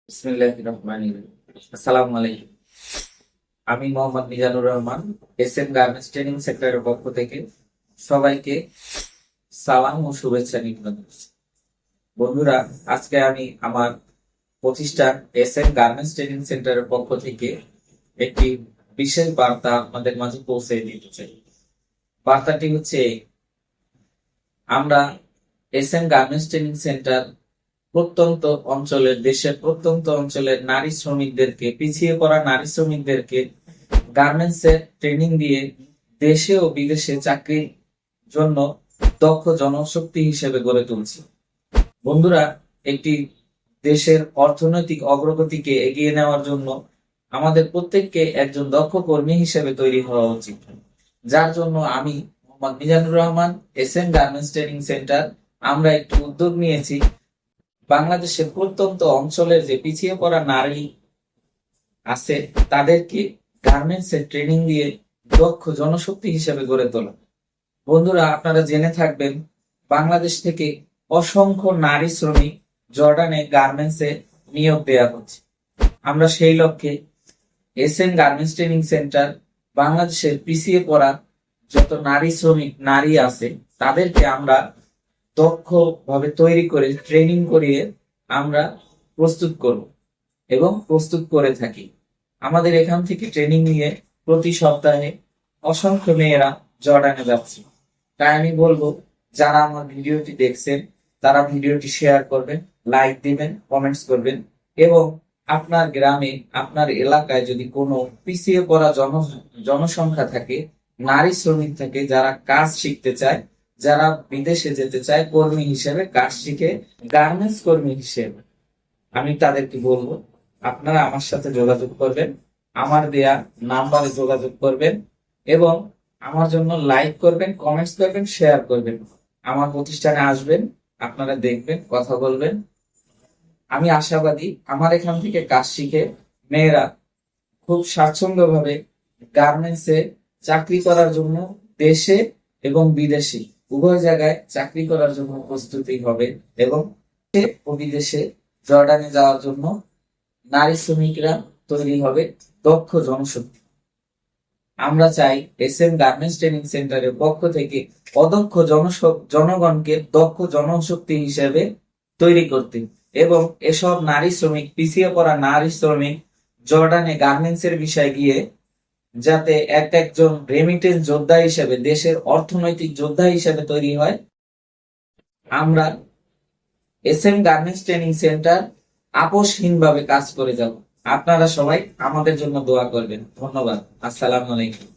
বিসমিল্লাহির রহমানির রহিম। আসসালামু আলাইকুম। আমি Mohammad Mizanur Rahman, SM garments training সেন্টারের পক্ষ থেকে সবাইকে সালাম ও শুভেচ্ছা নিবেদন করছি। বন্ধুরা, আজকে আমি আমার প্রতিষ্ঠান এসএম গার্মেন্টস ট্রেনিং সেন্টারের পক্ষ থেকে একটি বিশেষ বার্তা আপনাদের মাঝে পৌঁছে দিতে চাই। বার্তাটি হচ্ছে, আমরা এসএম গার্মেন্টস ট্রেনিং সেন্টার দেশের প্রত্যন্ত অঞ্চলের নারী শ্রমিকদেরকে, পিছিয়ে পড়া নারী শ্রমিকদেরকে গার্মেন্টস এর ট্রেনিং দিয়ে দেশে ও বিদেশে চাকরির জন্য দক্ষ জনশক্তি হিসেবে গড়ে তুলছি। বন্ধুরা, একটি দেশের অর্থনৈতিক অগ্রগতিকে এগিয়ে নেওয়ার জন্য আমাদের প্রত্যেককে একজন দক্ষ কর্মী হিসেবে তৈরি হওয়া উচিত। যার জন্য আমি Mohammad Mizanur Rahman, SM garments training centre, আমরা একটি উদ্যোগ নিয়েছি। বাংলাদেশের প্রত্যন্ত অঞ্চলের যে পিছিয়ে পড়া নারী আছে তাদেরকে গার্মেন্টস এর ট্রেনিং দিয়ে দক্ষ জনশক্তি হিসেবে গড়ে তোলা। বন্ধুরা, আপনারা জেনে থাকবেন, বাংলাদেশ থেকে অসংখ্য নারী শ্রমিক জর্ডানে গার্মেন্টস এ নিয়োগ দেওয়া হচ্ছে। আমরা সেই লক্ষ্যে এসএম গার্মেন্টস ট্রেনিং সেন্টার বাংলাদেশের পিছিয়ে পড়া যত নারী আছে তাদেরকে আমরা দক্ষভাবে তৈরি করে ট্রেনিং করিয়ে আমরা প্রস্তুত করব এবং প্রস্তুত করে থাকি। আমাদের এখান থেকে ট্রেনিং নিয়ে প্রতি সপ্তাহে অসংখ্য মেয়েরা জর্ডানে যাচ্ছে। তাই আমি বলবো, যারা আমার ভিডিওটি দেখছেন তারা ভিডিওটি শেয়ার করবেন, লাইক দিবেন, কমেন্টস করবেন এবং আপনার গ্রামে, আপনার এলাকায় যদি কোনো পিছিয়ে পড়া জনসংখ্যা থাকে, নারী শ্রমিক থাকে, যারা কাজ শিখতে চায়, যারা বিদেশে যেতে চায় কর্মী হিসেবে, কাজ শিখে গার্মেন্টস কর্মী হিসেবে, আমি তাদেরকে বলবো আপনারা আমার সাথে যোগাযোগ করবেন, আমার দেয়া নাম্বারে যোগাযোগ করবেন এবং আমার জন্য লাইক করবেন, কমেন্টস করবেন, শেয়ার করবেন। আমার প্রতিষ্ঠানে আসবেন, আপনারা দেখবেন, কথা বলবেন। আমি আশাবাদী, আমার এখান থেকে কাজ শিখে মেয়েরা খুব স্বাচ্ছন্দ্যভাবে গার্মেন্টসে চাকরি করার জন্য দেশে এবং বিদেশে উভয় জায়গায় চাকরি করার জন্য প্রস্তুতি হবে এবং দেশে ও বিদেশে জর্ডানে যাওয়ার জন্য নারী শ্রমিকরা তৈরি হবে দক্ষ জনশক্তি। আমরা চাই এসএম গার্মেন্টস ট্রেনিং সেন্টারের পক্ষ থেকে অদক্ষ জনগণকে দক্ষ জনশক্তি হিসেবে তৈরি করতে এবং এসব নারী শ্রমিক, পিছিয়ে পড়া নারী শ্রমিক জর্ডানে গার্মেন্টস এর বিষয়ে গিয়ে যাতে একজন রেমিটেন্স যোদ্ধা হিসেবে, দেশের অর্থনৈতিক যোদ্ধা হিসেবে তৈরি হয়। আমরা এসএম গার্মেন্টস ট্রেনিং সেন্টার আপোষহীনভাবে কাজ করে যাব। আপনারা সবাই আমাদের জন্য দোয়া করবেন। ধন্যবাদ। আসসালামু আলাইকুম।